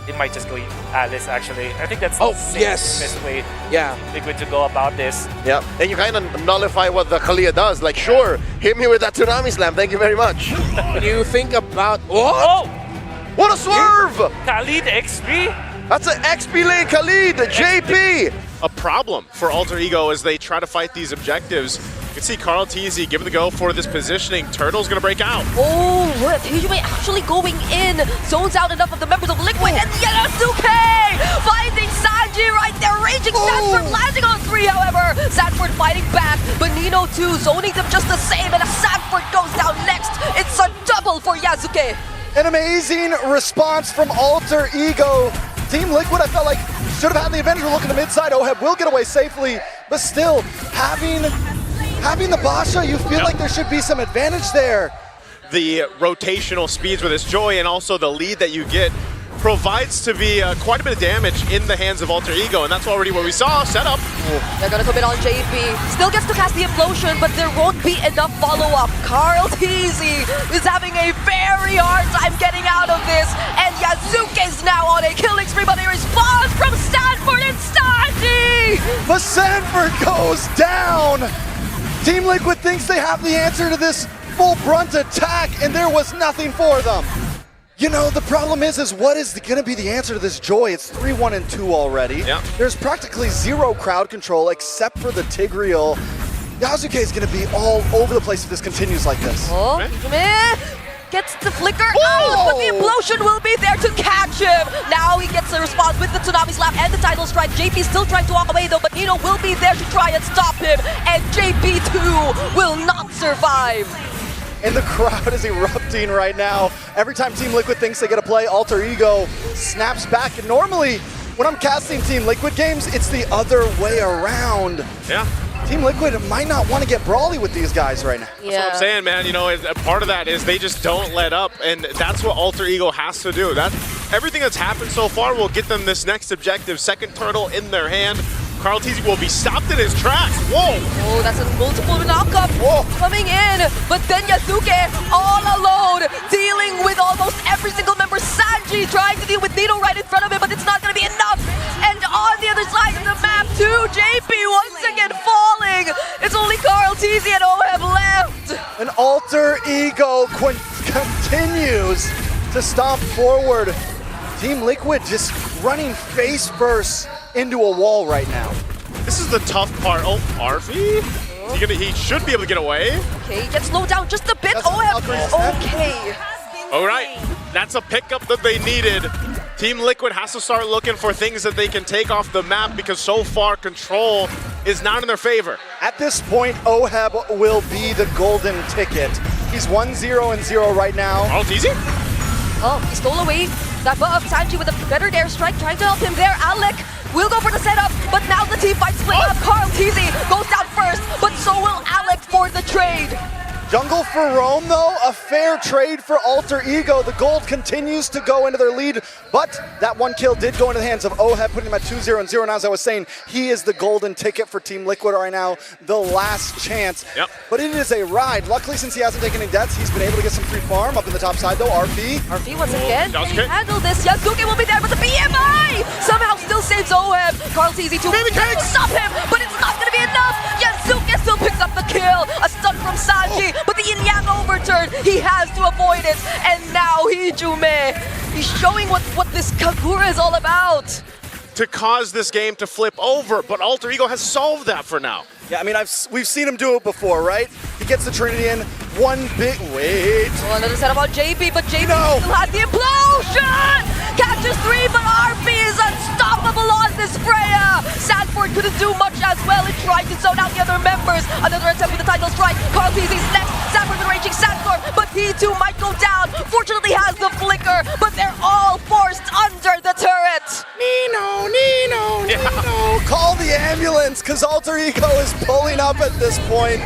it might just go Alice, actually. I think that's Oh, the yes. best way Yeah. Liquid to go about this. Yeah, and you kind of nullify what the Kalia does. Like, sure, hit me with that Tsunami Slam. Thank you very much. When you think about... What? Oh! What a swerve! Khalid XP? That's an XP lane Khalid, JP! A problem for Alter Ego as they try to fight these objectives. You can see Carl TZ giving the go for this positioning. Turtle's gonna break out. Oh, what? Hyujime actually going in. Zones out enough of the members of Liquid, and Yasuke finding Sanji right there. Raging Sanford landing on 3, however. Sanford fighting back, but Nino too, zoning them just the same, and as Sanford goes down next, it's a double for Yasuke. An amazing response from Alter Ego. Team Liquid, I felt like, should have had the advantage. We're looking at the mid side. Oheb will get away safely, but still, having the Basha, you feel like there should be some advantage there. The rotational speeds with this Joy and also the lead that you get provides to be quite a bit of damage in the hands of Alter Ego, and that's already what we saw. Setup. They're gonna commit on JP. Still gets to cast the implosion, but there won't be enough follow-up. Carl TZ is having a very hard time getting out of this, and Yasuke's now on a killing spree, but a response from Stanford and Sanji! But Sanford goes down. Team Liquid thinks they have the answer to this full brunt attack, and there was nothing for them. You know, the problem is what is going to be the answer to this Joy? It's 3-1 and 2 already. Yeah. There's practically zero crowd control except for the Tigreal. Yasuke is going to be all over the place if this continues like this. Oh, Hyujime gets the flicker out, but the implosion will be there to catch him. Now he gets a response with the Tsunami Slap and the Tidal Strike. JP still trying to walk away though, but Nino will be there to try and stop him, and JP too will not survive. And the crowd is erupting right now. Every time Team Liquid thinks they get a play, Alter Ego snaps back. And normally, when I'm casting Team Liquid games, it's the other way around. Yeah. Team Liquid might not want to get brawly with these guys right now. That's what I'm saying, man. You know, a part of that is they just don't let up, and that's what Alter Ego has to do. Everything that's happened so far will get them this next objective. Second turtle in their hand. Carl TZ will be stopped in his tracks. Whoa! Oh, that's a multiple knockup coming in, but then Yasuke all alone, dealing with almost every single member. Sanji trying to deal with Nino right in front of him, but it's not going to be enough. And on the other side of the map too, JP once again falling. It's only Carl TZ and Oheb left. And Alter Ego continues to stomp forward. Team Liquid just running face first into a wall right now. This is the tough part. Oh, Arfi? He should be able to get away. Okay, he gets slowed down just a bit. That's Okay. All right, that's a pickup that they needed. Team Liquid has to start looking for things that they can take off the map because so far control is not in their favor. At this point, Oheb will be the golden ticket. He's 1-0-0 right now. Oh, it's easy. Oh, he stole away that buff. Sanji with a better dare strike, trying to help him there. Alec will go for the setup, but now the team fight split up. Carl TZ goes down first, but so will Alec for the trade. Jungle for Rome, though, a fair trade for Alter Ego. The gold continues to go into their lead, but that one kill did go into the hands of Oheb, putting him at 2-0-0. And as I was saying, he is the golden ticket for Team Liquid right now, the last chance. Yep. But it is a ride. Luckily, since he hasn't taken any deaths, he's been able to get some free farm up in the top side, though. RP once again can Yasuke. handle this. Yasuke will be there, but the BMI somehow still saves Oheb. Carl TZ too will stop him, but it's not going to be enough. Yasuke still picks up the kill. A stun from Sanji, but the Yin-Yang overturn, he has to avoid it. And now Hyujime, he's showing what this Kagura is all about. To cause this game to flip over, but Alter Ego has solved that for now. Yeah, I mean, we've seen him do it before, right? He gets the Trinity in, one big, wait. Oh, another setup on JP, but JP still had the implosion! Catches 3, but RP is unstoppable on this Freya! Sanford couldn't do much as well. He tried to zone out the other members. Another attempt with the Tidal Strike. Carl TZ's next. Sanford with Raging Sandstorm, but he too might go down. Fortunately has the flicker, but they're all forced under the turret. Nino, call the ambulance, because Alter Ego is pulling up at this point.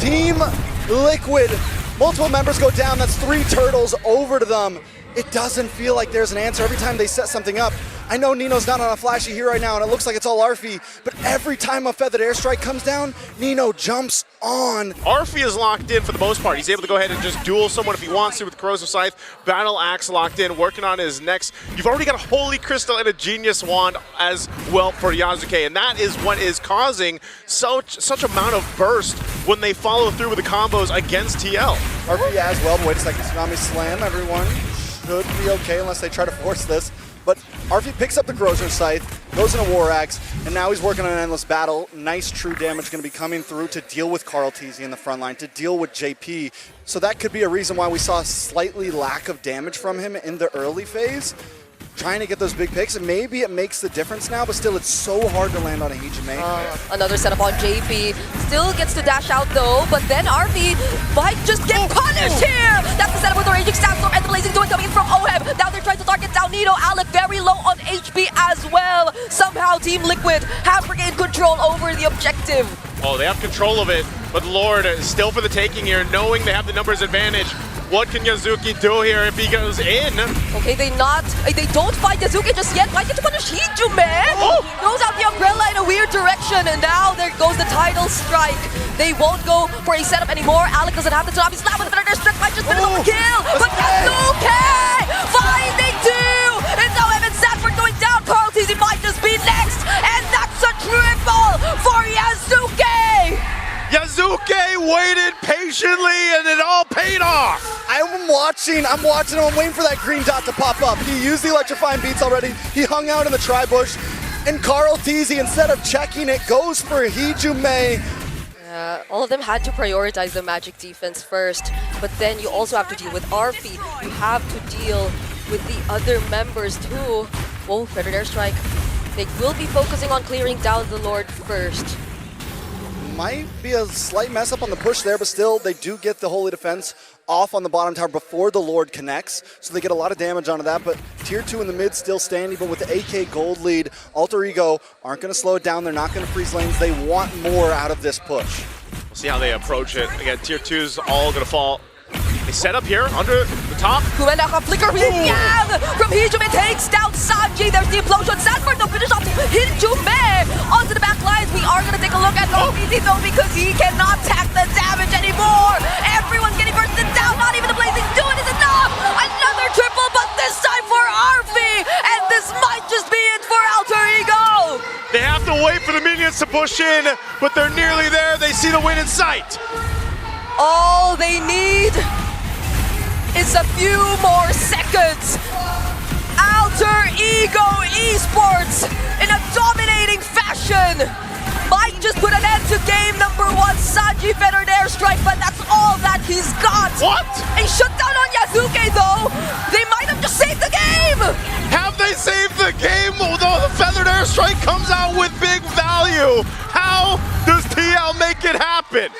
Team Liquid, multiple members go down. That's 3 turtles over to them. it doesn't feel like there's an answer every time they set something up. I know Nino's not on a flashy here right now, and it looks like it's all Arfi, but every time a feathered airstrike comes down, Nino jumps on. Arfi is locked in for the most part. He's able to go ahead and just duel someone if he wants to with Corrosive Scythe. Battle Axe locked in, working on his next. You've already got a Holy Crystal and a Genius Wand as well for Yasuke, and that is what is causing such amount of burst when they follow through with the combos against TL. Arfi as well, but wait a second, Tsunami Slam, everyone should be okay unless they try to force this. But Arfi picks up the Corrosive Scythe, goes in a War Axe, and now he's working on an Endless Battle. Nice true damage going to be coming through to deal with Carl Teasy in the front line, to deal with JP. So that could be a reason why we saw slightly lack of damage from him in the early phase. Trying to get those big picks, and maybe it makes the difference now, but still it's so hard to land on a Hijime. Another setup on JP. Still gets to dash out though, but then Arfi might just get punished here! That's the setup with the Raging Sandstorm and the Blazing Duet coming in from OHEB. Now they're trying to target down Nino. Alec very low on HP as well. Somehow Team Liquid have regained control over the objective. Oh, they have control of it, but Lord is still for the taking here, knowing they have the numbers advantage. What can Yasuke do here if he goes in? Okay, they don't fight Yasuke just yet. Might get to punish Hijime. Oh! Throws out the umbrella in a weird direction, and now there goes the title strike. They won't go for a setup anymore. Alec doesn't have the Tsunami Slam with the Predator Strike. Might just finish off the kill. But Yasuke finding two. It's OM and Sanford going down. Carl Teasy might just be next, and that's a triple for Yasuke. Yasuke waited patiently and it all paid off. I'm watching, I'm waiting for that green dot to pop up. He used the electrifying beats already. He hung out in the tri-bush, and Carl Teasy, instead of checking it, goes for Hijime. All of them had to prioritize the magic defense first, but then you also have to deal with Arfi. You have to deal with the other members too. Oh, Predator Strike. They will be focusing on clearing down the Lord first. Might be a slight mess up on the push there, but still, they do get the Holy Defense off on the bottom tower before the Lord connects, so they get a lot of damage onto that, but tier 2 in the mid still standing, but with the AK gold lead, Alter Ego aren't going to slow it down, they're not going to freeze lanes, they want more out of this push. We'll see how they approach it. Again, tier 2's all going to fall. They set up here under the top. Kumenda can flicker from Hijime takes down Sanji. There's the implosion. Sanford to finish off Hijime onto the back lines. We are going to take a look at OPC though because he cannot tack the damage anymore. Everyone's getting bursted down. Not even the Blazing Duet is enough. Another triple, but this time for Arfi. And this might just be it for Alter Ego. They have to wait for the minions to push in, but they're nearly there. They see the win in sight. All they need is a few more seconds. Alter Ego Esports in a dominating fashion might just put an end to game number 1. Sanji feathered airstrike, but that's all that he's got. What? A shutdown on Yasuke though. They might have just saved the game. Have they saved the game? Although the feathered airstrike comes out with big value. How does TL make it happen?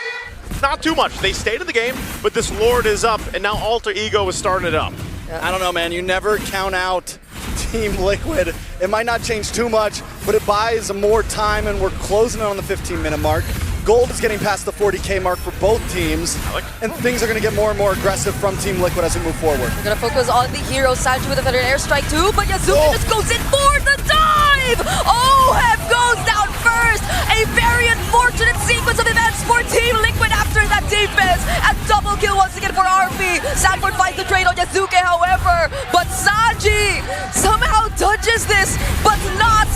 Not too much. They stayed in the game, but this Lord is up, and now Alter Ego is starting it up. I don't know, man. You never count out Team Liquid. It might not change too much, but it buys more time, and we're closing in on the 15-minute mark. Gold is getting past the 40K mark for both teams, and things are going to get more and more aggressive from Team Liquid as we move forward. We're going to focus on the hero, Sanji with a feathered airstrike too, but Yasuke just goes in for the dive! OHEB goes down first! A very unfortunate sequence of events for Team Liquid after that defense. A double kill once again for Arfi. Sanford finds the trade on Yasuke, however, but Sanji somehow dodges this, but not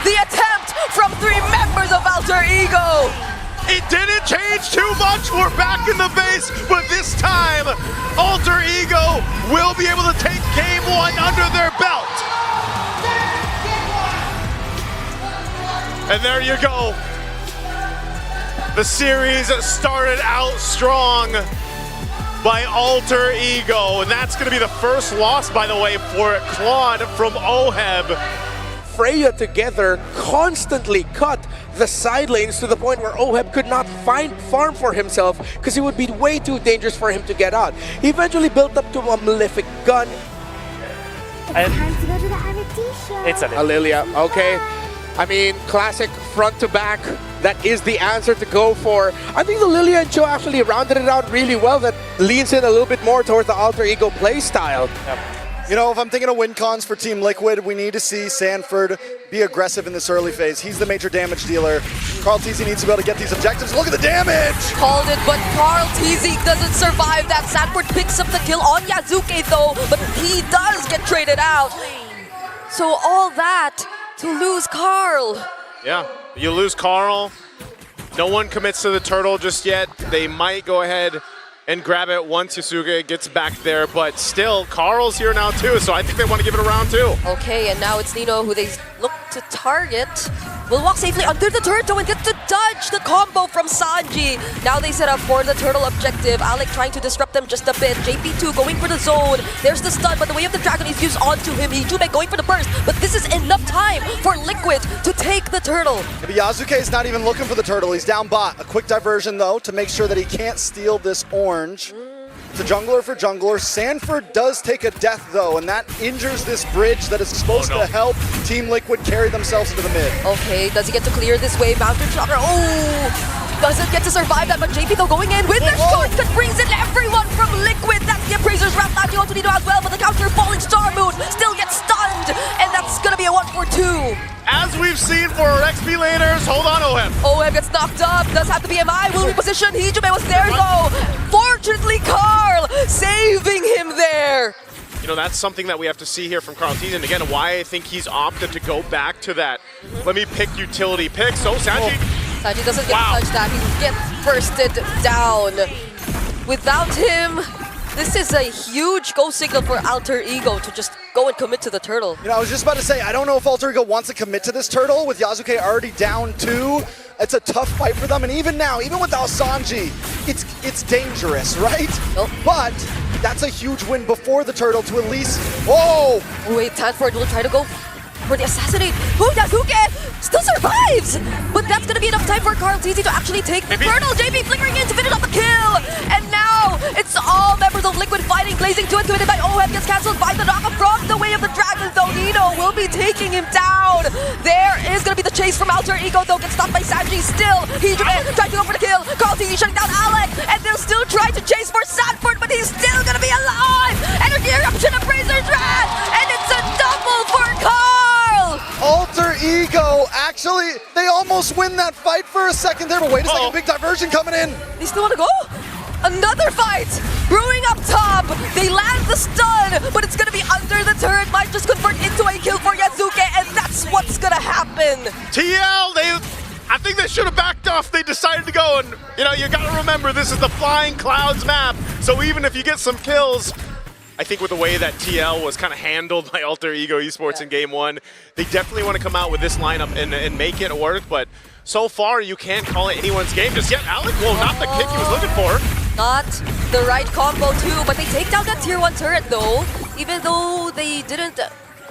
the attempt from 3 members of Alter Ego. It didn't change too much. We're back in the base, but this time, Alter Ego will be able to take game 1 under their belt. And there you go. The series started out strong by Alter Ego, and that's going to be the first loss, by the way, for Claude from OHEB. Freya together constantly cut the side lanes to the point where OHEB could not farm for himself because it would be way too dangerous for him to get out. He eventually built up to a Malefic gun. And Time to go to the R&D show. it's a Lilia, okay. I mean, classic front to back. That is the answer to go for. I think the Lilia and Cho actually rounded it out really well. That leans in a little bit more towards the Alter Ego play style. Yep. You know, if I'm thinking of win cons for Team Liquid, we need to see Sanford be aggressive in this early phase. He's the major damage dealer. Carl Teasy needs to be able to get these objectives. Look at the damage! Called it, but Carl Teasy doesn't survive that. Sanford picks up the kill on Yazuke though, but he does get traded out. So all that to lose Carl. Yeah, you lose Carl. No one commits to the turtle just yet. They might go ahead and grab it once Yasuke gets back there, but still, Carl's here now too, so I think they want to give it a round two. Okay, and now it's Nino who they look to target. Will walk safely under the turret and gets to dodge the combo from Sanji. Now they set up for the turtle objective. Alec trying to disrupt them just a bit. JP2 going for the zone. There's the stun, but the way of the dragon is used onto him. Hijume going for the burst, but this is enough time for Liquid to take the turtle. Maybe Yazuke is not even looking for the turtle. He's down bot. A quick diversion though to make sure that he can't steal this orange. It's a jungler for jungler. Sanford does take a death though, and that injures this bridge that is supposed to help Team Liquid carry themselves into the mid. Okay, does he get to clear this wave? Mountain Shocker, oh! Doesn't get to survive that, but JP though going in with the shortcut brings in everyone from Liquid. That's the Appraiser's round, landing onto Nino as well, but the counter falling Star Moon still gets stunned, and that's gonna be a 1-for-2. As we've seen for our XP laners, hold on, Ohem. Ohem gets knocked up, does have the BMI, will reposition. Hijume was there though. Fortunately, Carl saving him there. You know, that's something that we have to see here from Carl Teasy, and again, why I think he's opted to go back to that. Let me pick utility pick. So Sanji. Sanji doesn't get to touch that, he gets bursted down. Without him, this is a huge go signal for Alter Ego to just go and commit to the turtle. You know, I was just about to say, I don't know if Alter Ego wants to commit to this turtle with Yazuke already down 2. It's a tough fight for them, and even now, even without Sanji, it's dangerous, right? Nope. But that's a huge win before the turtle to at least, whoa! Oh, wait, Sanford will try to go for the assassinate. Oh, Yazuke still survives! But that's gonna be enough time for Carl Teasy to actually take the turtle. JP flickering in to finish off the kill! And now, it's all members of Liquid fighting, blazing to it, committed by Ohem, gets cancelled by the knockup from the way of the dragon, though Nino will be taking him down. There is gonna be the chase from Alter Ego, though, gets stopped by Sanji still. Hijume trying to go for the kill. Carl Teasy shutting down Alec, and they'll still try to chase for Sanford, but he's still gonna be alive! Energy eruption of Razor's Wrath, and it's a double for Carl! Alter Ego, actually, they almost win that fight for a second there, but wait a second, big diversion coming in. They still want to go? Another fight! Brewing up top! They land the stun, but it's gonna be under the turret. Might just convert into a kill for Yazuke, and that's what's gonna happen. TL, I think they should have backed off. They decided to go, and you know, you gotta remember this is the Flying Clouds map, so even if you get some kills, I think with the way that TL was kind of handled by Alter Ego Esports in Game 1, they definitely want to come out with this lineup and make it work, but so far you can't call it anyone's game just yet. Alec, well, not the kick he was looking for. Not the right combo too, but they take down that tier 1 turret though, even though they didn't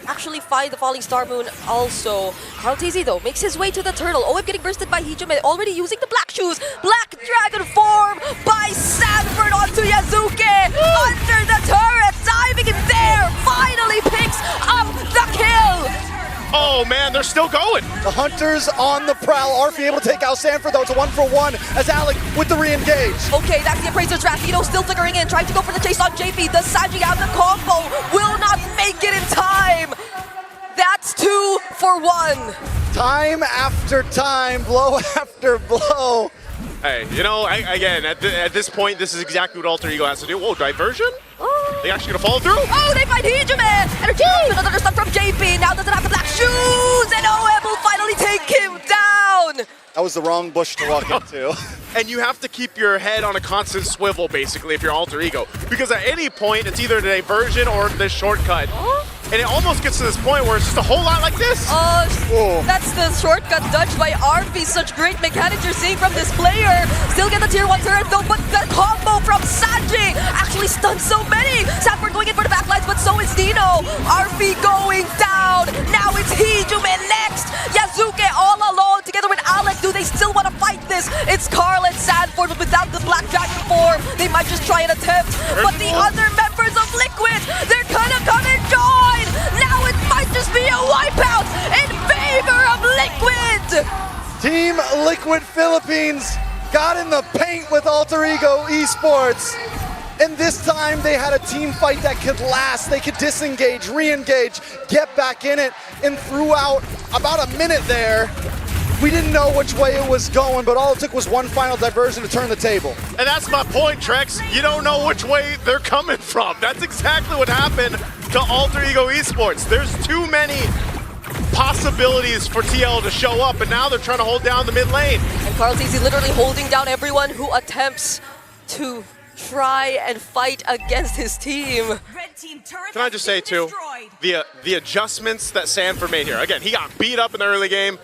actually find the falling Star Moon also. Carl Teasy though makes his way to the turtle. OM getting bursted by Hijume, already using the black shoes. Black dragon form by Sanford onto Yazuke. Under the turret, diving in there, finally picks up the kill. Oh man, they're still going. The Hunters on the prowl. Arfi able to take out Sanford though. It's a 1-for-1 as Alec with the re-engage. Okay, that's the Appraiser's Wrath. Nino still flickering in, trying to go for the chase on JP. The Sanji out the combo will not make it in time. That's 2 for 1. Time after time, blow after blow. Hey, you know, again, at this point, this is exactly what Alter Ego has to do. Whoa, diversion? They actually gonna follow through? Oh, they find Hijume! Energy! Another stun from JP. Now doesn't have the black shoes, and OM will finally take him down. That was the wrong bush to walk into. And you have to keep your head on a constant swivel, basically, if you're Alter Ego. Because at any point, it's either the diversion or the shortcut. And it almost gets to this point where it's just a whole lot like this. That's the shortcut dodged by Arfi. Such great mechanics you're seeing from this player. Still get the tier 1 turret though, but the combo from Sanji actually stuns so many. Sanford going in for the backlines, but so is Nino. Arfi going down. Now it's Hijume next. Yazuke all alone together with Alec. Do they still want to fight this? It's Carl and Sanford, but without the black dragon form. They might just try and attempt. But the other members of Liquid, they're gonna come and join. Now it might just be a wipeout in favor of Liquid! Team Liquid Philippines got in the paint with Alter Ego Esports. And this time they had a team fight that could last. They could disengage, re-engage, get back in it, and throughout about a minute there, we didn't know which way it was going, but all it took was one final diversion to turn the table. And that's my point, Trex. You don't know which way they're coming from. That's exactly what happened to Alter Ego Esports. There's too many possibilities for TL to show up, and now they're trying to hold down the mid lane. And Carlteasy literally holding down everyone who attempts to try and fight against his team. Can I just say, too, the adjustments that Sanford made here. Again, he got beat up in the early game.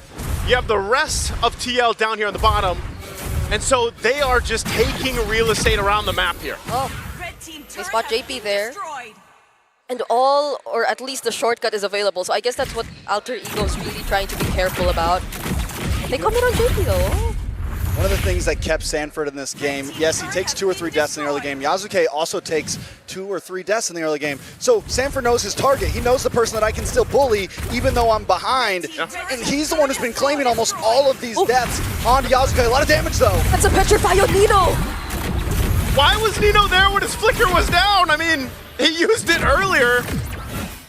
You have the rest of TL down here on the bottom, and so they are just taking real estate around the map here. Oh, they spot JP there. And all, or at least the shortcut is available, so I guess that's what Alter Ego's really trying to be careful about. They come in on JP though. One of the things that kept Sanford in this game, yes, he takes 2 or 3 deaths in the early game. Yasuke also takes 2 or 3 deaths in the early game. So Sanford knows his target. He knows the person that I can still bully even though I'm behind. Yeah. And he's the one who's been claiming almost all of these deaths on Yasuke. A lot of damage though. That's a petrify on Nino. Why was Nino there when his flicker was down? I mean, he used it earlier.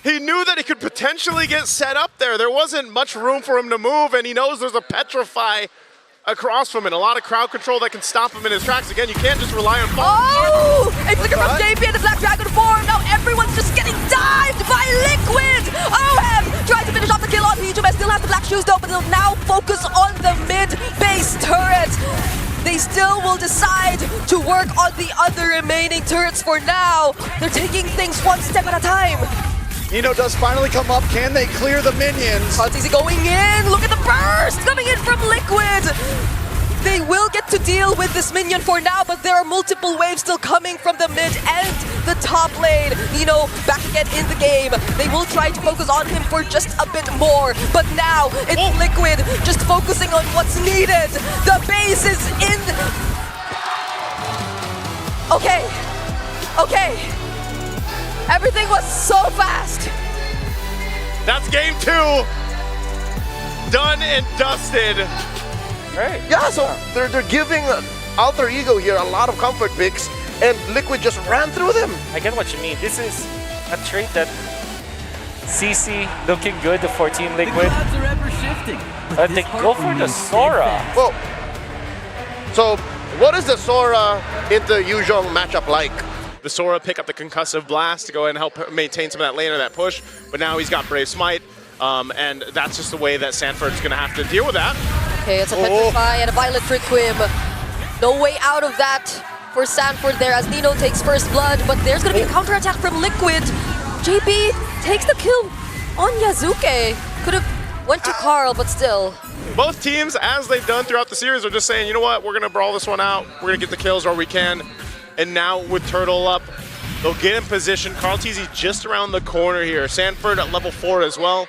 He knew that he could potentially get set up there. There wasn't much room for him to move, and he knows there's a petrify across from it. A lot of crowd control that can stop him in his tracks. Again, you can't just rely on fire. Oh! A flicker from JP and the Black Dragon form. Now everyone's just getting dived by Liquid. OHEB trying to finish off the kill on Hijume. Still has the black shoes though, but they'll now focus on the mid-base turret. They still will decide to work on the other remaining turrets for now. They're taking things one step at a time. Nino does finally come up. Can they clear the minions? Carlteasy going in. Look at the burst coming in from Liquid. They will get to deal with this minion for now, but there are multiple waves still coming from the mid and the top lane. Nino back again in the game. They will try to focus on him for just a bit more, but now it's Liquid just focusing on what's needed. The base is in. Okay. Everything was so fast. That's game 2. Done and dusted. Right. Yeah, so they're giving Alter Ego here a lot of comfort picks, and Liquid just ran through them. I get what you mean. This is a trait that CC looking good, the 14 Liquid. But they go for the Sora. Well, so what is the Sora into Yuzhong matchup like? The Sora pick up the concussive blast to go ahead and help maintain some of that lane or that push, but now he's got Brave Smite, and that's just the way that Sanford's going to have to deal with that. Okay, it's a Petrify and a Violet for Quim. No way out of that for Sanford there as Nino takes first blood, but there's going to be a counterattack from Liquid. JP takes the kill on Yasuke. Could have went to Carl, but still. Both teams, as they've done throughout the series, are just saying, you know what, we're going to brawl this one out. We're going to get the kills where we can. And now with Turtle up, they'll get in position. Carlteasy just around the corner here. Sanford at level 4 as well.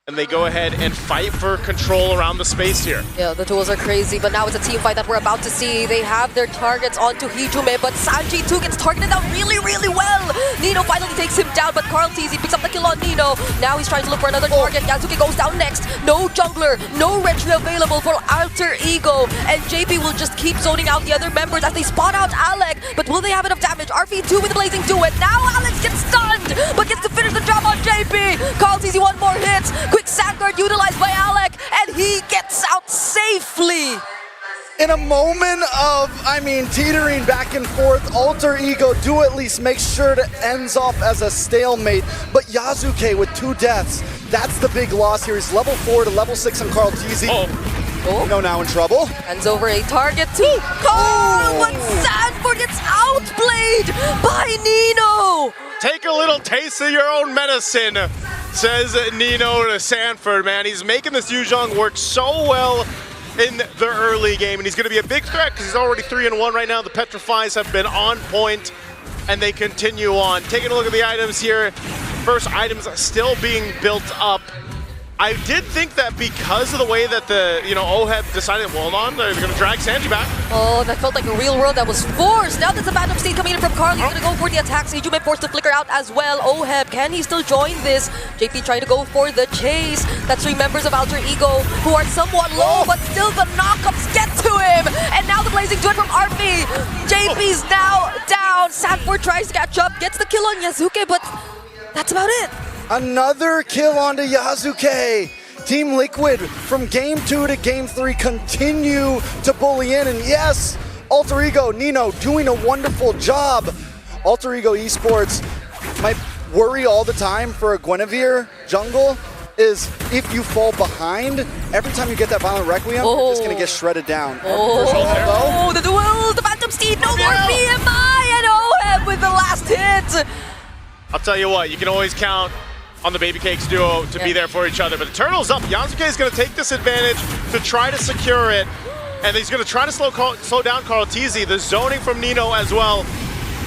And they go ahead and fight for control around the space here. Yeah, the duels are crazy, but now it's a team fight that we're about to see. They have their targets onto Hijume, but Sanji too gets targeted out really, really well. Nino finally takes him down, but Carlteasy picks up the kill on Nino. Now he's trying to look for another target. Yasuke goes down next. No jungler, no retry available for Alter Ego, and JP will just keep zoning out the other members as they spot out Alec, but will they have enough damage? RV2 with the blazing duet. Now Alex gets stunned, but gets to finish the job on JP. Carlteasy 1 more hit. Quick Sandguard utilized by Alec, and he gets out safely. In a moment of, teetering back and forth, Alter Ego do at least make sure it ends off as a stalemate. But Yasuke with 2 deaths, that's the big loss here. He's level 4 to level 6 on Carlteasy. Nino now in trouble. Hands over a target to Carl, but Sanford gets outplayed by Nino. Take a little taste of your own medicine, says Nino to Sanford, man. He's making this Yuzhong work so well in the early game, and he's going to be a big threat because he's already 3-1 right now. The Petrifies have been on point, and they continue on. Taking a look at the items here. First items still being built up. I did think that because of the way that the, OHEB decided, well, hold on, they're going to drag Sanji back. Oh, that felt like a real world that was forced. Now there's a Phantom Steed coming in from Carl. He's going to go for the attack. Hijume forced to flicker out as well. OHEB, can he still join this? JP trying to go for the chase. That's 3 members of Alter Ego who are somewhat low, but still the knockups get to him. And now the blazing duet from RP. JP's now down. Sanford tries to catch up, gets the kill on Yasuke, but that's about it. Another kill onto Yasuke. Team Liquid from game 2 to game 3 continue to bully in, and yes, Alter Ego, Nino doing a wonderful job. Alter Ego Esports, my worry all the time for a Guinevere jungle is if you fall behind, every time you get that Violent Requiem, you're just gonna get shredded down. Oh, the duel, the Phantom Steed, no more BMI, and OHEB with the last hit. I'll tell you what, you can always count on the Baby Cakes duo to be there for each other. But the Turtle's up. Yasuke is going to take this advantage to try to secure it. And he's going to try to slow down Carl Tizzy. The zoning from Nino as well.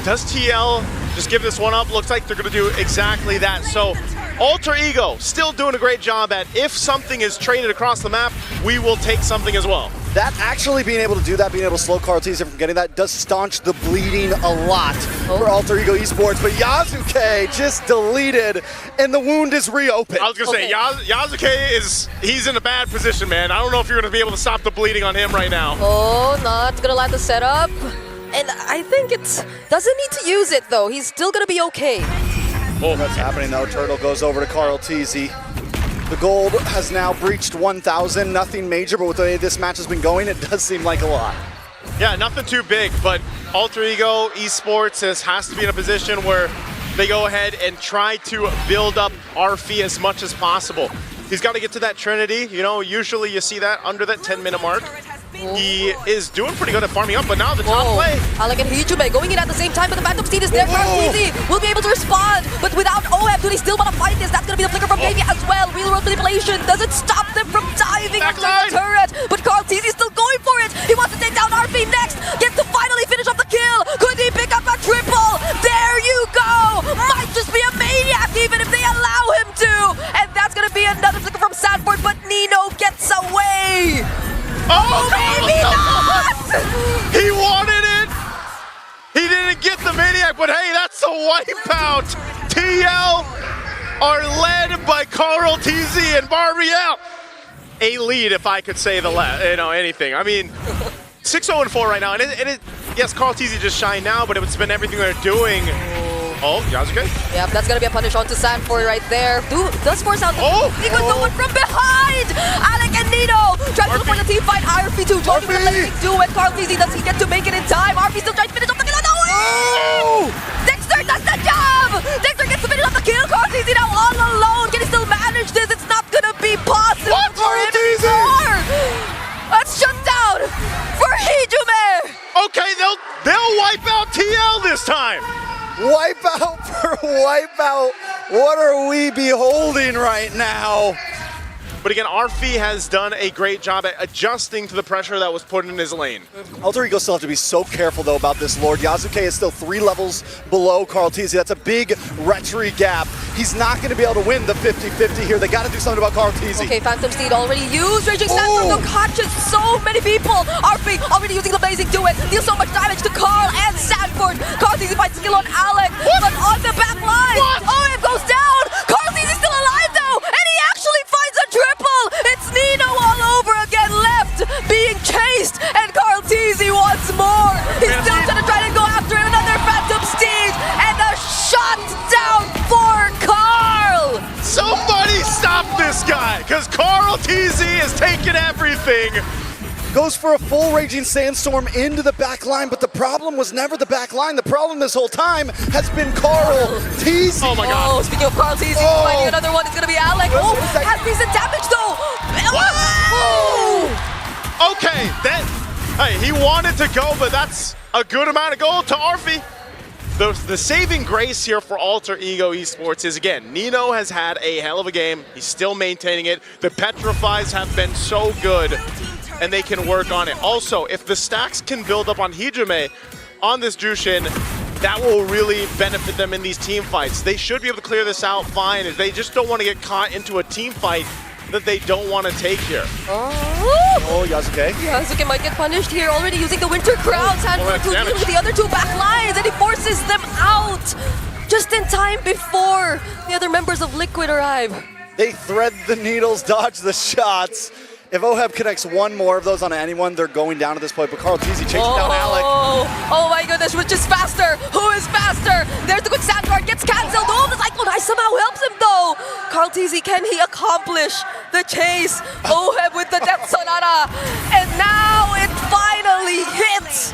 Does TL just give this one up? Looks like they're going to do exactly that. So Alter Ego still doing a great job at if something is traded across the map, we will take something as well. That actually being able to do that, being able to slow Carl Tizzy from getting that, does staunch the bleeding a lot for Alter Ego Esports. But Yasuke just deleted, and the wound is reopened. I was going to say, Yasuke he's in a bad position, man. I don't know if you're going to be able to stop the bleeding on him right now. Oh, not going to land the setup. And I think it doesn't need to use it, though. He's still going to be okay. Oh, that's happening, though. Turtle goes over to Carl Tizzy. The gold has now breached 1,000. Nothing major, but with the way this match has been going, it does seem like a lot. Yeah, nothing too big, but Alter Ego Esports has to be in a position where they go ahead and try to build up RFE as much as possible. He's got to get to that Trinity. You know, usually you see that under that 10-minute mark. He is doing pretty good at farming up, but now the top play. Alec and Hijume going in at the same time, but the Phantom Steed is there. Easy will be able to respond, but without OHEB, do they still want to fight this? That's going to be the flicker from Baby as well. Real world manipulation doesn't stop them from diving into the turret, but Carl Tizzy is still going for it. He wants to take down RP next, gets to finally finish off the kill. Could he pick up a triple? There you go. Might just be a maniac even if they allow him to. And that's going to be another flicker from Sanford, but Nino gets away. Oh, maybe not! He wanted it! He didn't get the maniac, but hey, that's a wipeout! TL are led by Carl Tizzy and Barbiel. A lead, if I could say anything. I mean, 6-0-4 right now, and yes, Carl Tizzy just shined now, but it's been everything they're doing. Oh, Yasuke? Yep, that's gonna be a punish onto Sanford right there. Does force out the with no one from behind! Alec and Nino trying to look for the team fight. RP2 joining with the blazing duet. Carl Tizzy, does he get to make it in time? RP still trying to finish off the kill. No! Dexter does the job! Dexter gets to finish off the kill. Carl Tizzy now all alone. Can he still manage this? It's not gonna be possible for him anymore! Let's shut down for Hijume! Okay, they'll wipe out TL this time! Wipeout for wipeout. What are we beholding right now? But again, RFE has done a great job at adjusting to the pressure that was put in his lane. Alter Ego still have to be so careful, though, about this Lord. Yasuke is still 3 levels below Carl Tizzy. That's a big retry gap. He's not going to be able to win the 50-50 here. They got to do something about Carl Tizzy. Okay, Phantom Steed already used. Raging Sandstorm, no catches so many people. RP already using the blazing duet. Deals so much damage to Carl and Sanford. Carl Tizzy fights skill on Alec, but on the back line, OHEB goes down. Carl Tizzy's still alive, though, and he actually finds a triple. It's Nino all over again, left being chased, and Carl Tizzy once more. He's still gonna try to go after another Phantom Steed, and a shot down for Carl. Somebody stop this guy, because Carl Tizzy is taking everything. Goes for a full Raging Sandstorm into the back line, but the problem was never the back line. The problem this whole time has been Carl Tizzy. Oh my god. Oh, speaking of Carl Tizzy, finding another one is going to be Alec. Oh, has decent damage though. Oh! Okay, hey, he wanted to go, but that's a good amount of gold to RFE. The saving grace here for Alter Ego Esports is, again, Nino has had a hell of a game. He's still maintaining it. The Petrifies have been so good, and they can work on it. Also, if the stacks can build up on Hijume on this Jushin, that will really benefit them in these team fights. They should be able to clear this out fine. If they just don't want to get caught into a team fight that they don't want to take here. Oh, Yasuke. Yasuke might get punished here, already using the Winter Crown. Sanford to deal with the other 2 back lines, and he forces them out just in time before the other members of Liquid arrive. They thread the needles, dodge the shots, If OHEB connects one more of those on anyone, they're going down at this point. But Carl Teasy chasing down Alec. Oh my goodness, which is faster? Who is faster? There's the quick sandguard, gets cancelled. Oh, the Cyclone Ice somehow helps him though. Carl Teasy, can he accomplish the chase? OHEB with the Death Sonata. And now it finally hits.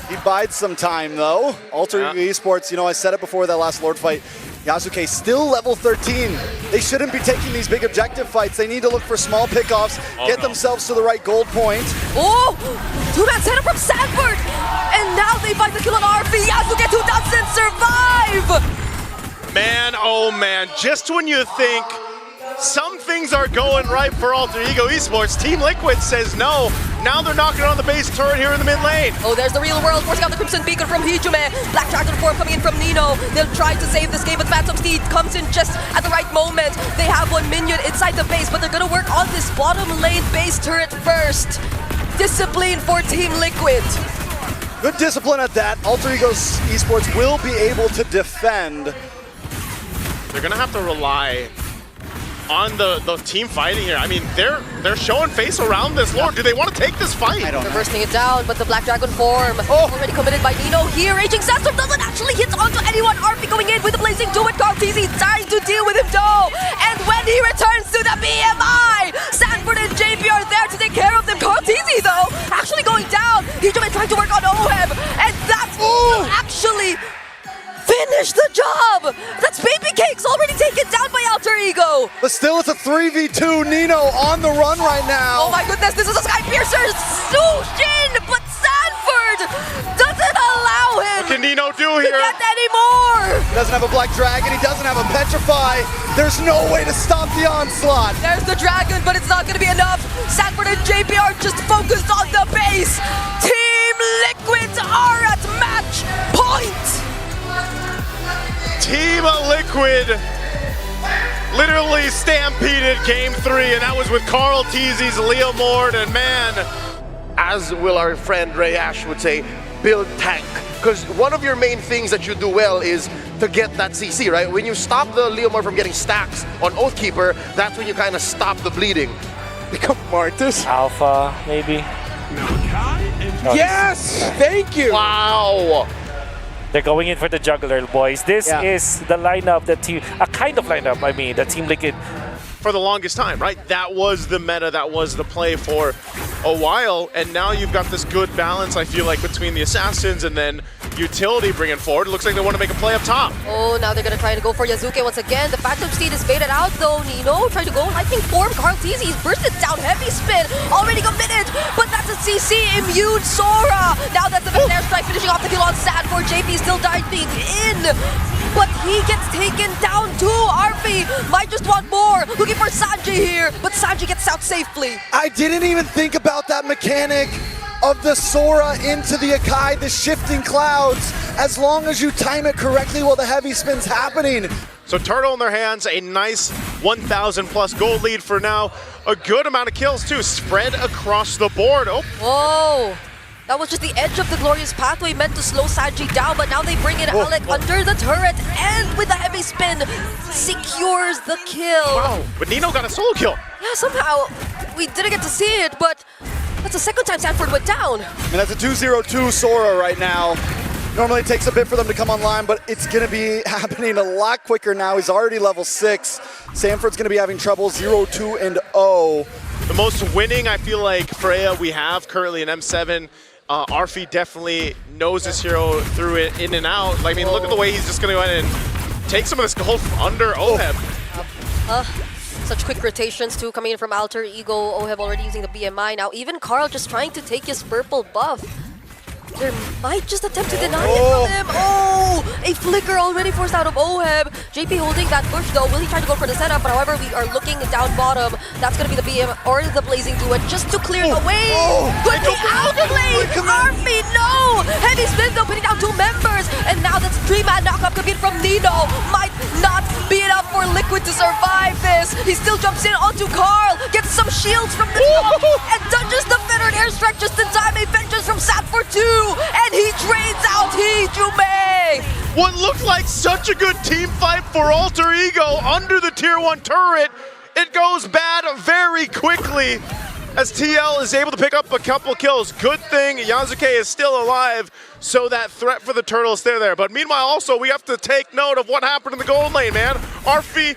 He bides some time though. Alter Ego Esports, you know, I said it before that last Lord fight. Yasuke still level 13. They shouldn't be taking these big objective fights. They need to look for small pickoffs, get themselves to the right gold point. Oh, two-man setup from Sanford. And now they find the kill on RP. Yasuke 2000 survive. Man, oh man, just when you think some things are going right for Alter Ego Esports, Team Liquid says no. Now they're knocking on the base turret here in the mid lane. Oh, there's the real world, forcing out the Crimson Beacon from Hijume. Black Dragon form coming in from Nino. They'll try to save this game, but Phantom Steed comes in just at the right moment. They have one minion inside the base, but they're gonna work on this bottom lane base turret first. Discipline for Team Liquid. Good discipline at that. Alter Ego Esports will be able to defend. They're gonna have to rely on the team fighting here. I mean, they're showing face around this Lord. Do they want to take this fight? I don't know. They're bursting it down, but the Black Dragon form already committed by Nino here. Raging Sandstorm doesn't actually hit onto anyone. RP going in with the Blazing Duet. Carl Teasy trying to deal with him though. And when he returns to the BMI, Sanford and JP are there to take care of them. Carl Teasy though, actually going down. Hijume trying to work on OHEB, and that's actually finish the job! That's Baby Cakes already taken down by Alter Ego! But still, it's a 3v2. Nino on the run right now. Oh my goodness, this is a Sky Piercer! Sushin! But Sanford doesn't allow him What can Nino do to here? get any more! He doesn't have a Black Dragon. He doesn't have a Petrify. There's no way to stop the onslaught. There's the Dragon, but it's not gonna be enough. Sanford and JP are just focused on the base. Team Liquid are at match point! Team Liquid literally stampeded game 3, and that was with Carl Teasy's Leo Mord, and man, As will our friend Ray Ash would say, build tank. Because one of your main things that you do well is to get that CC, right? When you stop the Leomore from getting stacks on Oathkeeper, that's when you kind of stop the bleeding. Become Martus. Alpha, maybe. Yes! Thank you! Wow! They're going in for the juggler, boys. This is the lineup that team, a kind of lineup, I mean, that Team Liquid. for the longest time, right? That was the meta, that was the play for a while, and now you've got this good balance, I feel like, between the Assassins and then Utility bringing forward. It looks like they want to make a play up top. Oh, now they're gonna try to go for Yasuke once again. The Phantom Steed is baited out though. Nino trying to go lightning form. Carl Teasy bursted down heavy spin. Already committed, but that's a CC immune Sora. Now that's the Air Strike finishing off the kill on Sanford. JP still diving in, but he gets taken down too. RP might just want more. Looking for Sanji here, but Sanji gets out safely. I didn't even think about that mechanic of the Sora into the Akai, the shifting clouds, as long as you time it correctly while the heavy spin's happening. So Turtle in their hands, a nice 1,000 plus gold lead for now. A good amount of kills too, spread across the board. Oh, Whoa. That was just the edge of the glorious pathway meant to slow Sanji down, but now they bring in Alec under the turret and with a heavy spin secures the kill. wow. But Nino got a solo kill. Yeah, somehow we didn't get to see it, but that's the second time Sanford went down. And that's a 2-0-2 Sora right now. Normally it takes a bit for them to come online, but it's gonna be happening a lot quicker now. He's already level 6. Sanford's gonna be having trouble 0-2 and 0. The most winning, I feel like, Freya we have currently in M7. Arfi definitely knows this hero through it in and out. Like, I mean, look at the way he's just gonna go ahead and take some of this gold under OHEB. Such quick rotations too coming in from Alter Ego. OHEB already using the BMI now. Even Carl just trying to take his purple buff. They might just attempt to deny it from him. Oh, a flicker already forced out of OHEB. JP holding that bush though. Will he try to go for the setup? But however, we are looking down bottom. That's going to be the BM or the Blazing Duet just to clear the way. Could be out of lane. Army, no. Heavy spin though, putting down 2 members. And now that's 3-man knockup coming from Nino. Might not be enough for Liquid to survive this. He still jumps in onto Carl. Gets some shields from the top. And dodges the fettered airstrike just in time. A vengeance from Sanford 2. And he trades out Hijume! What looked like such a good team fight for Alter Ego under the tier 1 turret. It goes bad very quickly. as TL is able to pick up a couple kills. Good thing Yanzuke is still alive, so that threat for the turtle is still there. But meanwhile, also, we have to take note of what happened in the gold lane, man. Arfi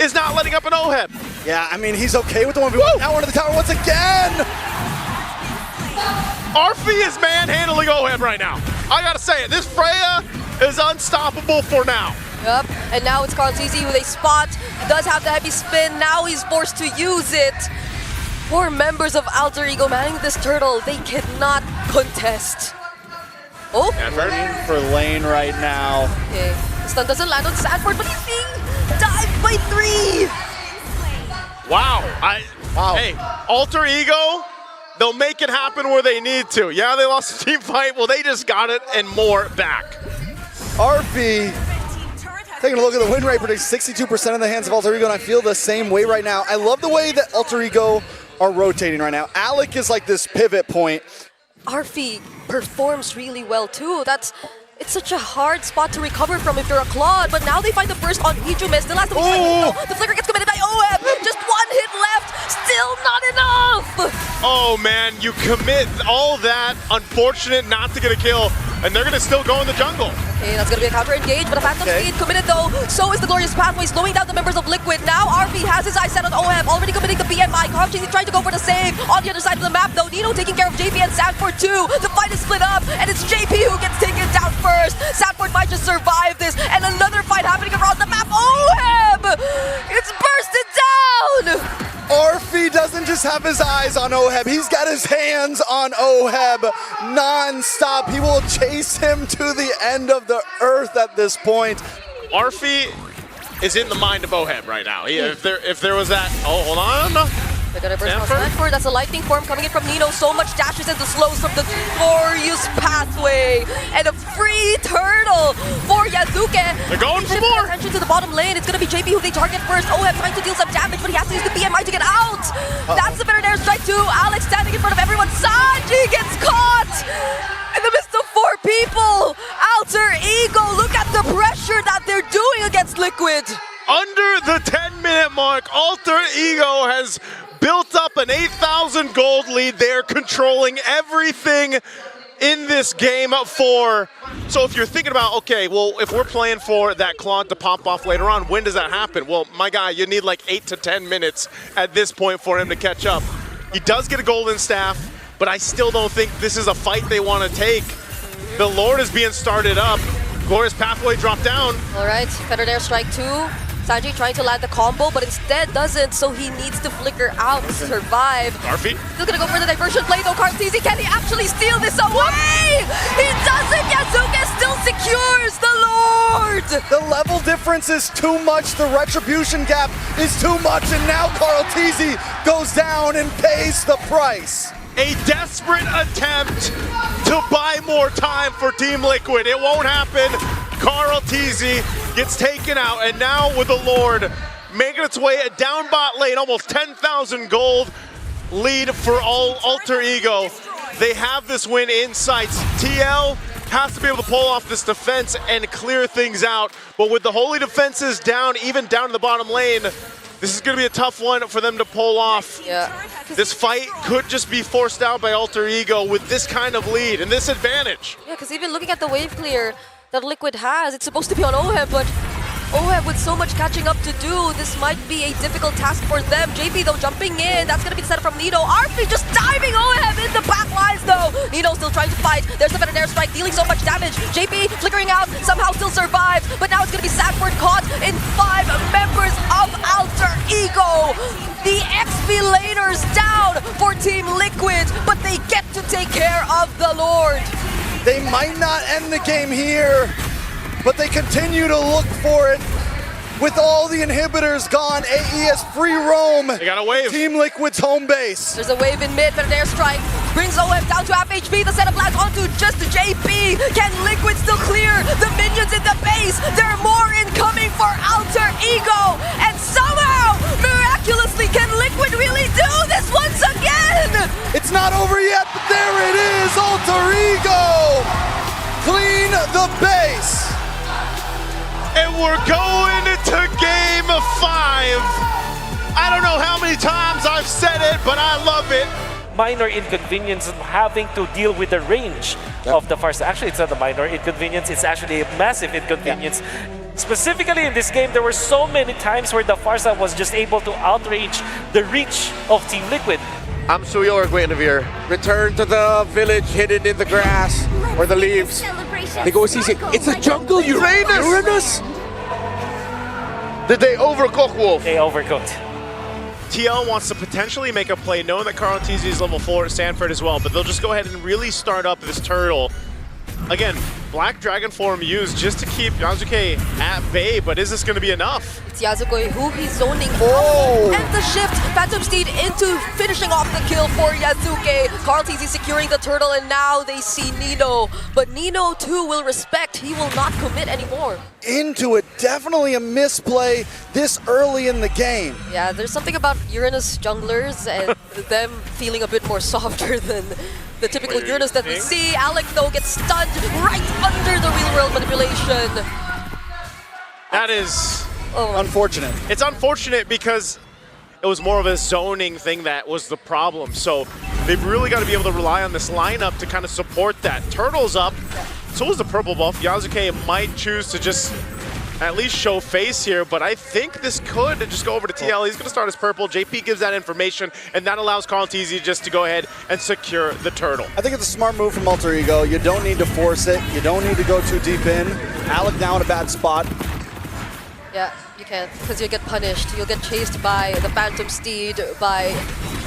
is not letting up an OHEB. Yeah, I mean, he's okay with the 1v1. Now into the tower once again. Arfi is manhandling OHEB right now. I gotta say it, this Freya is unstoppable for now. Yep, and now it's culminating who they spot. He does have the heavy spin, now he's forced to use it. 4 members of Alter Ego manning this turtle, they cannot contest. Oh, Lane for lane right now. okay. The stun doesn't land on Sanford, but he's being dived by 3. Wow. Wow. Hey, Alter Ego, they'll make it happen where they need to. Yeah, they lost a team fight. Well, they just got it and more back. Arfi, taking a look at the win rate, predicts 62% in the hands of Alter Ego, and I feel the same way right now. I love the way that Alter Ego are rotating right now. Alec is like this pivot point. Arfi performs really well too. It's such a hard spot to recover from if you're a Claude, but now they find the burst on Ijume. Still has the flicker gets committed by OHEB. Just 1 hit left, still not enough. Oh man, you commit all that, unfortunate not to get a kill, and they're gonna still go in the jungle. Okay, that's gonna be a counter engage, but a Phantom Speed committed though. So is the Glorious Pathway, slowing down the members of Liquid. Now Arfi has his eyes set on OHEB, already committing the BMI. He's trying to go for the save. On the other side of the map though, Nino taking care of JP and Sanford too. The fight is split up, and it's JP who gets taken down first. Sanford might just survive this, and another fight happening around the map. OHEB! It's bursted down! Arfi doesn't just have his eyes on OHEB, he's got his hands on OHEB non-stop. He will chase him to the end of the earth at this point. Arfi is in the mind of OHEB right now. If there was that, oh, hold on. They're gonna burst on Sanford. That's a lightning form coming in from Nino. So much dashes and the slows from the Glorious Pathway. And a free turtle for Yazuke. They're going for more. Attention to the bottom lane. It's gonna be JP who they target first. OHEB trying to deal some damage, but he has to use the BMI to get out. That's the better air strike too. Alex standing in front of everyone. Sanji gets caught in the midst of 4 people. Alter Ego, look at the pressure that they're doing against Liquid. Under the 10-minute mark, Alter Ego has built up an 8,000 gold lead. They're controlling everything in this game 4. So if you're thinking about, okay, well, if we're playing for that Claude to pop off later on, when does that happen? Well, my guy, you need like 8 to 10 minutes at this point for him to catch up. He does get a golden staff, but I still don't think this is a fight they want to take. The Lord is being started up. Glorious Pathway dropped down. All right, better air strike 2. Sanji trying to land the combo, but instead doesn't, so he needs to flicker out to survive. Arfi. Still gonna go for the diversion play though, Cartesi. Can he actually steal this away? He doesn't! Yazuke still secures the Lord! The level difference is too much, the retribution gap is too much, and now Carl Teasy goes down and pays the price. A desperate attempt to buy more time for Team Liquid. It won't happen. Carl Teasy gets taken out, and now with the Lord making its way down bot lane, almost 10,000 gold lead for Alter Ego. They have this win in sights. TL has to be able to pull off this defense and clear things out, but with the holy defenses down, even down in the bottom lane, this is going to be a tough one for them to pull off. Yeah. This fight could just be forced out by Alter Ego with this kind of lead and this advantage. Yeah, because even looking at the wave clear that Liquid has, it's supposed to be on OHEB, but OHEB with so much catching up to do, this might be a difficult task for them. JP though jumping in, that's gonna be the setup from Nino. Arfi just diving OHEB in the back lines though. Nino still trying to fight. There's the better air strike, dealing so much damage. JP flickering out, somehow still survives, but now it's gonna be Sanford caught in 5 members of Alter Ego. The XP laners down for Team Liquid, but they get to take care of the Lord. They might not end the game here, but they continue to look for it. With all the inhibitors gone, AES free roam. They got a wave. Team Liquid's home base. There's a wave in mid, but an airstrike brings OHEB down to half HP. The setup lands onto just JP. Can Liquid still clear the minions in the base? There are more incoming for Alter Ego. And somehow, miraculously, can Liquid really do this once again? It's not over yet, but there it is. Alter Ego clean the base. And we're going into game 5. I don't know how many times I've said it, but I love it. Minor inconvenience of having to deal with the range of the Farsa. Actually, it's not a minor inconvenience, it's actually a massive inconvenience. Specifically in this game, there were so many times where the Farsa was just able to outreach the reach of Team Liquid. I'm Suyo or Guinevere. Return to the village hidden in the grass or the leaves. They go CC. It's a jungle, Uranus! Did they overcook Wolf? They overcooked. TL wants to potentially make a play, knowing that Carl TZ is level 4 at Stanford as well, but they'll just go ahead and really start up this turtle. Again, Black Dragon form used just to keep Yasuke at bay, but is this going to be enough? It's Yasuke who he's zoning out. And the shift, Phantom Steed into finishing off the kill for Yasuke. Carl TZ securing the turtle, and now they see Nino. But Nino too will respect, he will not commit anymore. Into it, definitely a misplay this early in the game. Yeah, there's something about Uranus junglers and them feeling a bit more softer than the typical Uranus that we see. Alec though gets stunned right under the real world manipulation. That is Unfortunate. It's unfortunate because it was more of a zoning thing that was the problem. So they've really got to be able to rely on this lineup to kind of support that. Turtle's up, so is the purple buff. Yasuke might choose to just at least show face here, but I think this could just go over to TL. He's going to start as purple. JP gives that information, and that allows Carl TZ just to go ahead and secure the turtle. I think it's a smart move from Alter Ego. You don't need to force it. You don't need to go too deep in. Alec now in a bad spot. Yeah, you can't, because you'll get punished. You'll get chased by the Phantom Steed, by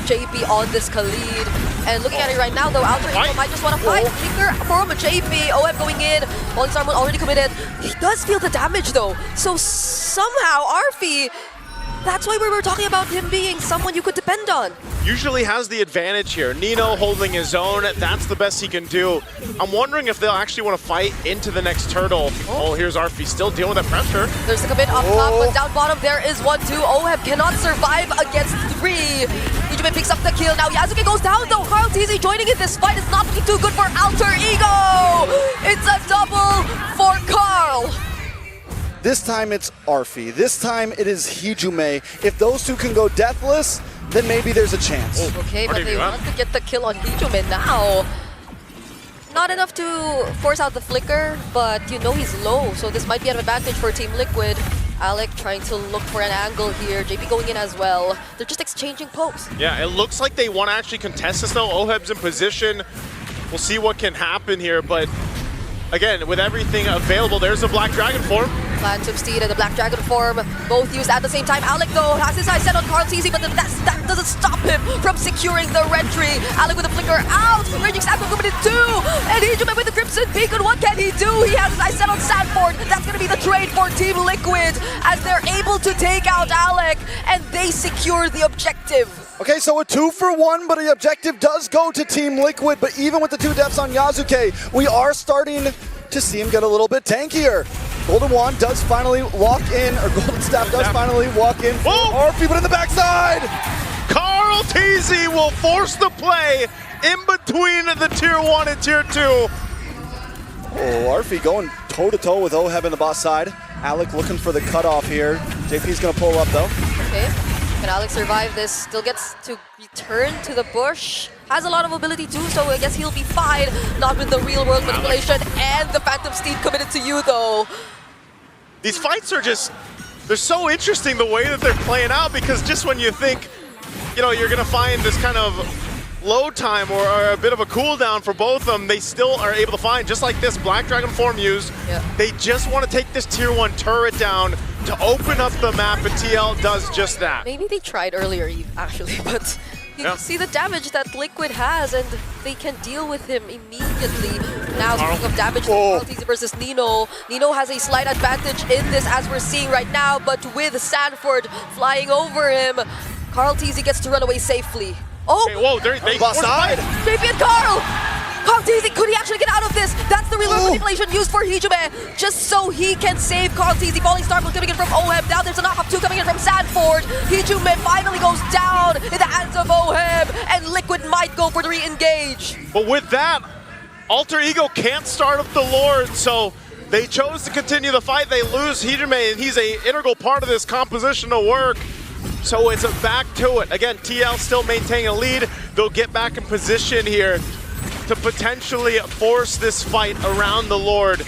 JP on this Khalid. And looking at it right now, though, Alter Ego might just want to fight. Flicker from JP. OM going in. Falling Star Moon already committed. He does feel the damage, though. So somehow, Arfi, that's why we were talking about him being someone you could depend on. Usually has the advantage here. Nino holding his own, that's the best he can do. I'm wondering if they'll actually want to fight into the next turtle. Oh, here's Arfi still dealing with that pressure. There's a commit up top, but down bottom there is 1-2. Oheb cannot survive against 3. Ijume picks up the kill. Now Yasuke goes down though. Carl TZ joining in this fight is not looking too good for Alter Ego. It's a double for Carl. This time it's Arfi. This time it is Hijume. If those two can go deathless, then maybe there's a chance. Okay, but they want to get the kill on Hijume now. Not enough to force out the flicker, but you know he's low, so this might be an advantage for Team Liquid. Alec trying to look for an angle here. JP going in as well. They're just exchanging pokes. Yeah, it looks like they want to actually contest this though. Oheb's in position. We'll see what can happen here, but again, with everything available, there's a Black Dragon form. Phantom Steed and the Black Dragon form, both used at the same time. Alec though has his eyes set on Carl TZ, but that doesn't stop him from securing the red tree. Alec with a flicker out, Raging Snap coming in 2, and Hijume with the Crimson Beacon. What can he do? He has his eyes set on Sanford. That's going to be the trade for Team Liquid as they're able to take out Alec, and they secure the objective. Okay, so a 2-for-1, but the objective does go to Team Liquid, but even with the 2 deaths on Yasuke, we are starting to see him get a little bit tankier. Golden Wand does finally walk in, or Golden Staff does finally walk in for Arfi, but in the backside! Carl TZ will force the play in between the Tier 1 and Tier 2. Oh, Arfi going toe-to-toe with Oheb in the boss side. Alec looking for the cutoff here. JP's gonna pull up though. Okay, can Alex survive this? Still gets to return to the bush. Has a lot of mobility too, so I guess he'll be fine. Not with the real world manipulation and the Phantom Steed committed to you though. These fights are just, they're so interesting the way that they're playing out, because just when you think, you know, you're gonna find this kind of load time or a bit of a cooldown for both of them, they still are able to find, just like this Black Dragon form used. Yeah. They just want to take this Tier 1 turret down to open up the map, and TL does just that. Maybe they tried earlier actually, but you see the damage that Liquid has, and they can deal with him immediately. Now, speaking of damage, Carl TZ versus Nino. Nino has a slight advantage in this, as we're seeing right now, but with Sanford flying over him, Carl TZ gets to run away safely. Oh! Okay, whoa, they side. JP and Carl! Carl TZ, could he actually get out of this? That's the real world manipulation used for Hijume, just so he can save Carl TZ. Falling Star coming in from Oheb. Now there's a knock-up 2 coming in from Sanford. Hijume finally goes down in the hands of Oheb, and Liquid might go for the re-engage. But with that, Alter Ego can't start up the Lord, so they chose to continue the fight. They lose Hijume, and he's an integral part of this compositional work. So it's back to it. Again, TL still maintaining a lead. They'll get back in position here to potentially force this fight around the Lord.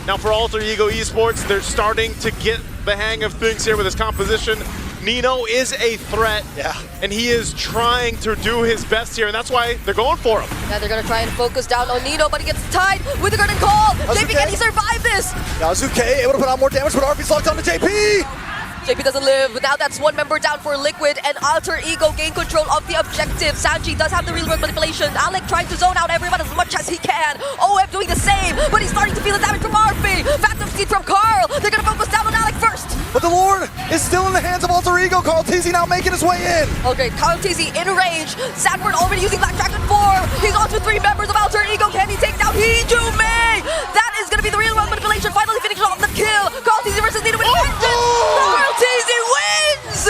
Now for Alter Ego Esports, they're starting to get the hang of things here with his composition. Nino is a threat, and he is trying to do his best here, and that's why they're going for him. Yeah, they're gonna try and focus down on Nino, but he gets tied with the curtain call. JP, can he survive this? Yasuke able to put on more damage, but RP's locked on to JP. JP doesn't live, but now that's one member down for Liquid, and Alter Ego gain control of the objective. Sanji does have the real world manipulation. Alec trying to zone out everyone as much as he can. OF doing the same, but he's starting to feel the damage from RP. Phantom Seed from Carl. They're gonna focus down on Alec first. But the Lord is still in the hands of Alter Ego. Carl TZ now making his way in. Okay, Carl TZ in range. Sanford already using Black Dragon 4. He's on to 3 members of Alter Ego. Can he take down Hijume? That is gonna be the real world manipulation. Finally finishing off the kill. Carl TZ versus Nino with vengeance. Carl TZ wins!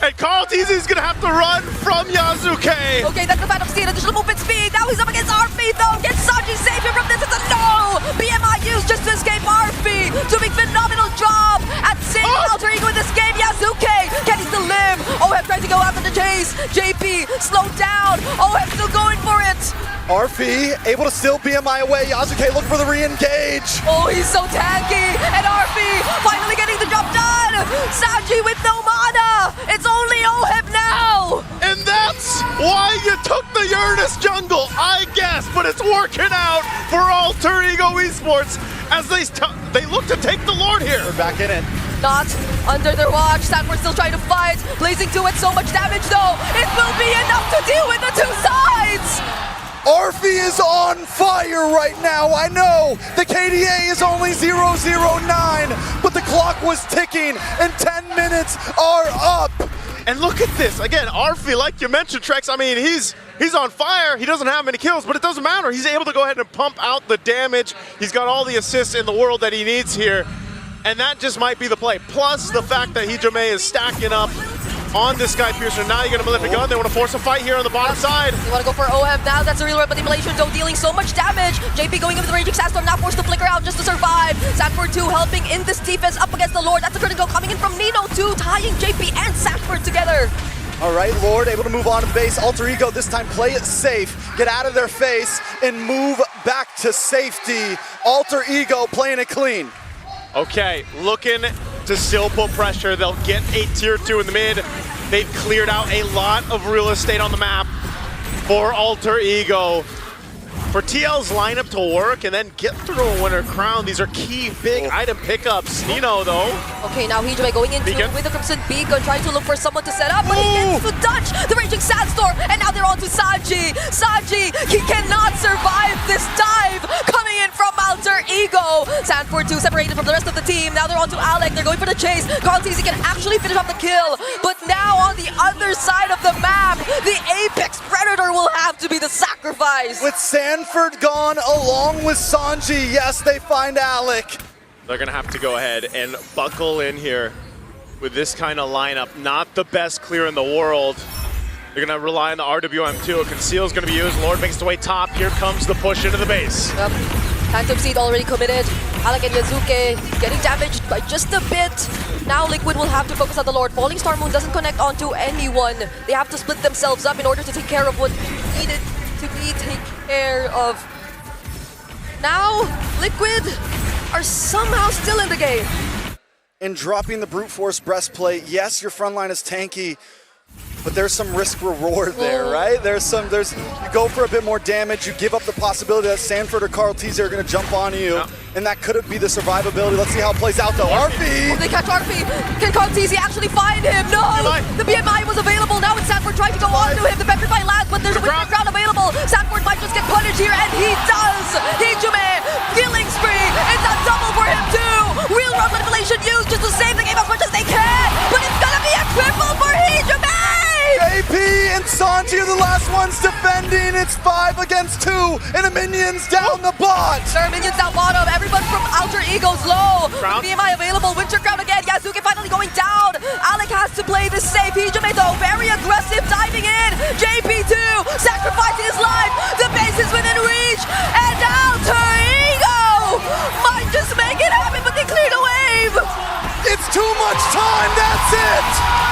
And Carl TZ is gonna have to run from Yasuke. Okay, that's the Phantom Seed, additional movement speed. Now he's up against RP though. Can Sanji save him from this? It's a no! BMI used just to escape RP. Doing phenomenal job at saving Alter Ego in this game. Yasuke, can he still live? OF trying to go after the chase. JP slowed down. OF still going for it. RP able to steal BMI away. Yasuke look for the re-engage. Oh, he's so tanky. And RP finally getting the job done. Sanji with no mana. It's only OF now. And that's why you took the Uranus jungle, I guess, but it's working out for Alter Ego Esports as they look to take the Lord here. We're back in it. Not under their watch. Sanford still trying to fight. Blazing to it, so much damage though. It will be enough to deal with the two sides. RP is on fire right now. I know the KDA is only 009, but the clock was ticking and 10 minutes are up. And look at this. Again, Arfi, like you mentioned, Trex, I mean, he's on fire. He doesn't have many kills, but it doesn't matter. He's able to go ahead and pump out the damage. He's got all the assists in the world that he needs here. And that just might be the play. Plus the fact that Hijume is stacking up on this Sky Piercer. Now you're going to flip a gun. They want to force a fight here on the bottom side. They want to go for OF now. That's a real manipulation, though, dealing so much damage. JP going into the Raging Sandstorm, now forced to flicker out just to survive. Sanford 2 helping in this defense up against the Lord. That's a critical coming in from Nino 2, tying JP and Sanford together. All right, Lord able to move on to base. Alter Ego this time play it safe, get out of their face, and move back to safety. Alter Ego playing it clean. Okay, looking to still put pressure. They'll get a tier 2 in the mid. They've cleared out a lot of real estate on the map for Alter Ego. For TL's lineup to work and then get through a winner crown, these are key big item pickups. Nino though. Okay, now Hijume going into Beacon. with the Crimson Beacon, trying to look for someone to set up, but he gets to dodge the Raging Sandstorm, and now they're on to Sanji. Sanji, he cannot survive this dive coming in from Alter Ego. Sanford 2 separated from the rest of the team. Now they're on to Alec. They're going for the chase. Carl TZ can actually finish off the kill, but now on the other side of the map, the Apex Predator will have to be the sacrifice. With Sanford gone along with Sanji, yes, they find Alec. They're gonna have to go ahead and buckle in here with this kind of lineup. Not the best clear in the world. They're gonna rely on the RWM2. A conceal is gonna be used. Lord makes his way top. Here comes the push into the base. Yep. Phantom Seed already committed. Alec and Yasuke getting damaged by just a bit. Now Liquid will have to focus on the Lord. Falling Star Moon doesn't connect onto anyone. They have to split themselves up in order to take care of what needed to be taken care of. Now, Liquid are somehow still in the game. In dropping the brute force breastplate, yes, your front line is tanky, but there's some risk reward there, right? You go for a bit more damage, you give up the possibility that Sanford or Carl TZ are gonna jump on you, and that could be the survivability. Let's see how it plays out though. RP! They catch RP. Can Carl TZ actually find him? No! The BMI was available. Now it's Sanford trying to go on to him. The Petrify lands, but there's a winter ground available. Sanford might just get punished here, and he does! Hijume, killing spree. It's a double for him too! Real world manipulation used just to save the game as much as they can, but it's gonna be a triple for Hijume! JP and Sanji are the last ones defending. It's 5 against 2, and the minions down the bot. There are minions down bottom. Everyone from Alter Ego's low. With BMI available. Winter Crown again. Yasuke finally going down. Alec has to play this safe. Hijume though, very aggressive, diving in. JP2 sacrificing his life. The base is within reach. And Alter Ego might just make it happen, but they cleared a wave. It's too much time, that's it!